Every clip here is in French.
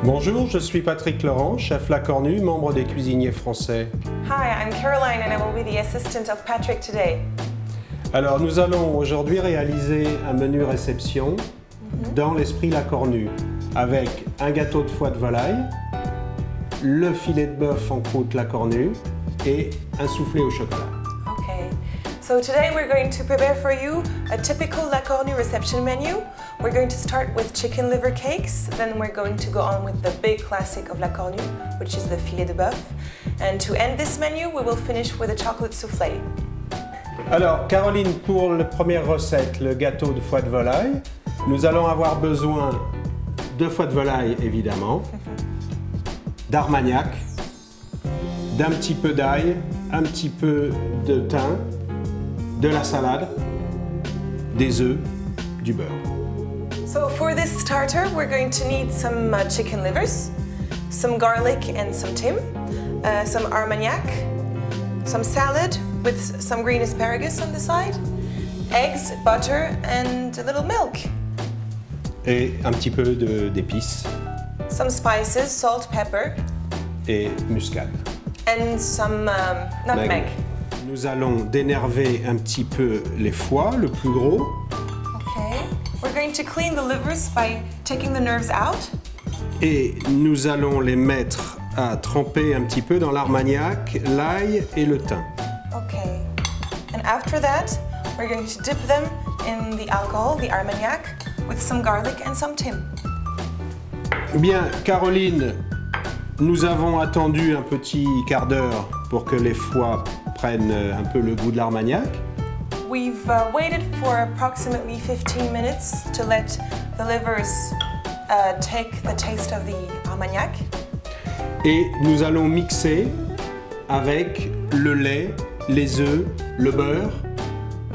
Bonjour, je suis Patrick Laurent, chef La Cornue, membre des cuisiniers français. Hi, I'm Caroline and I will be the assistant of Patrick today. Alors nous allons aujourd'hui réaliser un menu réception dans l'esprit La Cornue avec un gâteau de foie de volaille, le filet de bœuf en croûte La Cornue et un soufflé au chocolat. Okay, so today we're going to prepare for you a typical La Cornue reception menu. We're going to start with chicken liver cakes, then we're going to go on with the big classic of La Cornue, which is the filet de bœuf. And to end this menu, we will finish with a chocolate soufflé. Alors Caroline, pour la première recette, le gâteau de foie de volaille, nous allons avoir besoin de foie de volaille évidemment, d'armagnac, d'un petit peu d'ail, un petit peu de thym, de la salade, des œufs, du beurre. So for this starter, we're going to need some chicken livers, some garlic and some thyme, some armagnac, some salad with some green asparagus on the side, eggs, butter and a little milk. Et un petit peu d'épices Some spices, salt, pepper et muscade. and some nutmeg. Nous allons dénerver un petit peu les foies, le plus gros. Okay. We're going to clean the livers by taking the nerves out. Et nous allons les mettre à tremper un petit peu dans l'armagnac, l'ail et le thym. Okay. And after that, we're going to dip them in the alcohol, the armagnac, with some garlic and some thyme. Bien, Caroline, nous avons attendu un petit quart d'heure pour que les foies prennent un peu le goût de l'armagnac. We've waited for approximately 15 minutes to let the livers take the taste of the armagnac. Et nous allons mixer avec le lait, les œufs, le beurre.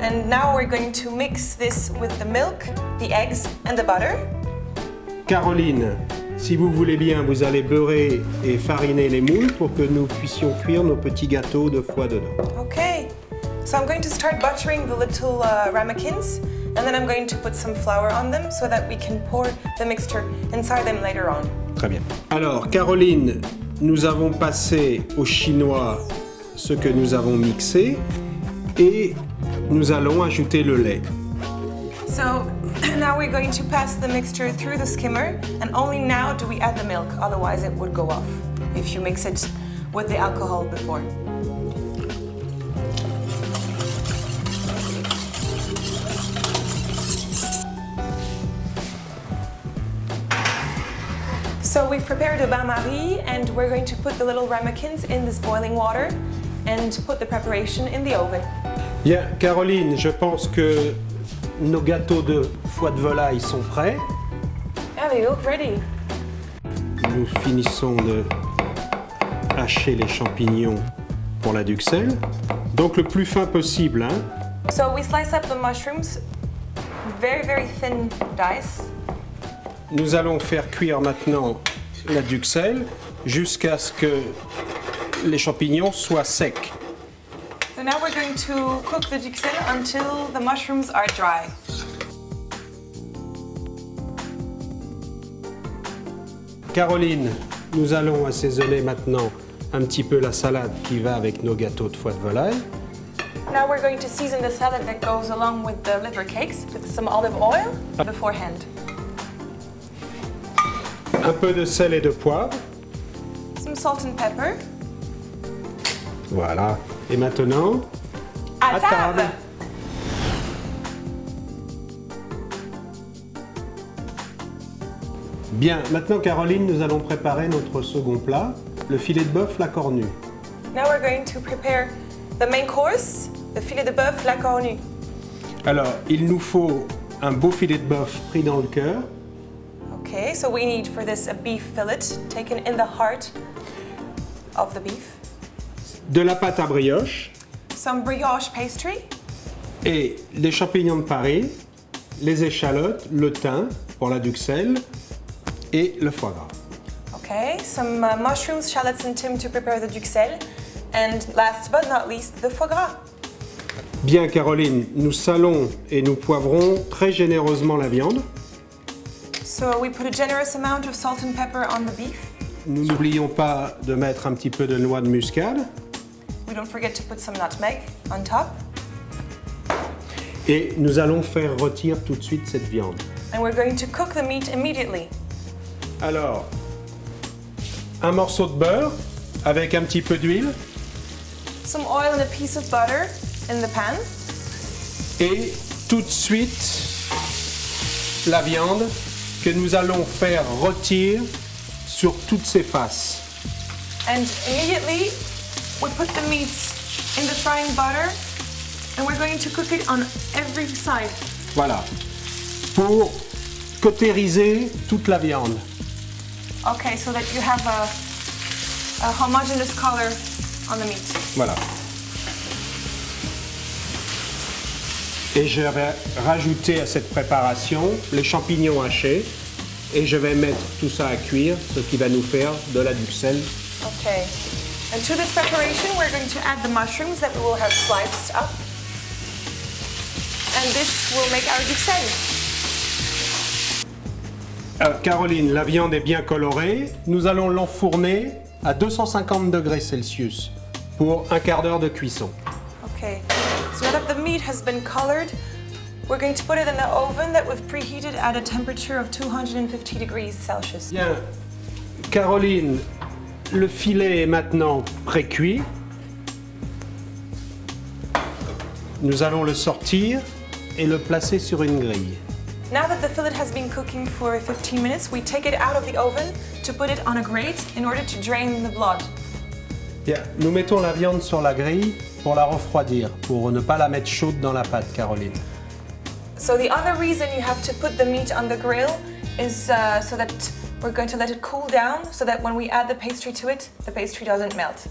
And now we're going to mix this with the milk, the eggs and the butter. Caroline, si vous voulez bien, vous allez beurrer et fariner les moules pour que nous puissions cuire nos petits gâteaux de foie dedans. Okay, so I'm going to start buttering the little ramekins and then I'm going to put some flour on them so that we can pour the mixture inside them later on. Très bien. Alors, Caroline, nous avons passé au chinois ce que nous avons mixé et nous allons ajouter le lait. So now we're going to pass the mixture through the skimmer and only now do we add the milk, otherwise it would go off if you mix it with the alcohol before. So we've prepared a bain-marie and we're going to put the little ramekins in this boiling water and put the preparation in the oven. Bien, Caroline, je pense que nos gâteaux de foie de volaille sont prêts. Yeah, they look ready. Nous finissons de hacher les champignons pour la duxelle. Donc le plus fin possible, hein. So we slice up the mushrooms, very, very thin dice. Nous allons faire cuire maintenant la duxelle jusqu'à ce que les champignons soient secs. So now we're going to cook the duxelle until the mushrooms are dry. Caroline, nous allons assaisonner maintenant un petit peu la salade qui va avec nos gâteaux de foie de volaille. Now we're going to season the salad that goes along with the liver cakes with some olive oil beforehand. Un peu de sel et de poivre. Some salt and pepper. Voilà. Et maintenant, À table! Bien, maintenant Caroline, nous allons préparer notre second plat, le filet de bœuf La Cornue. Now we're going to prepare the main course, the filet de bœuf La Cornue. Alors, il nous faut un beau filet de bœuf pris dans le cœur, Okay, so we need for this a beef fillet taken in the heart of the beef. de la pâte à brioche Some brioche pastry. et des champignons de Paris, les échalotes, le thym pour la duxelle et le foie gras. Okay, some mushrooms, shallots and thyme to prepare the duxelle. And last but not least, the foie gras. Bien Caroline, nous salons et nous poivrons très généreusement la viande. So we put a generous amount of salt and pepper on the beef. Nous n'oublions pas de mettre un petit peu de noix de muscade. We don't forget to put some nutmeg on top. Et nous allons faire rôtir tout de suite cette viande. And we're going to cook the meat immediately. Alors, un morceau de beurre avec un petit peu d'huile. Some oil and a piece of butter in the pan. Et tout de suite, la viande que nous allons faire rôtir sur toutes ses faces. And immediately we put the meat in the frying butter and we're going to cook it on every side. Voilà, pour cautériser toute la viande. Okay, so that you have a homogeneous color on the meat. Voilà. Et je vais rajouter à cette préparation les champignons hachés et je vais mettre tout ça à cuire, ce qui va nous faire de la duxelle. Okay. And to this preparation, we're going to add the mushrooms that we will have sliced up. And this will make our duxelle. Caroline, la viande est bien colorée. Nous allons l'enfourner à 250 degrés Celsius pour un quart d'heure de cuisson. Okay. So now that the meat has been colored, we're going to put it in the oven that we've preheated at a temperature of 250 degrees Celsius. Bien. Caroline, le filet est maintenant pré-cuit. Nous allons le sortir et le placer sur une grille. Now that the fillet has been cooking for 15 minutes, we take it out of the oven to put it on a grate in order to drain the blood. Bien. Nous mettons la viande sur la grille pour la refroidir, pour ne pas la mettre chaude dans la pâte, Caroline. So the other reason you have to put the meat on the grill is so that we're going to let it cool down so that when we add the pastry to it, the pastry doesn't melt.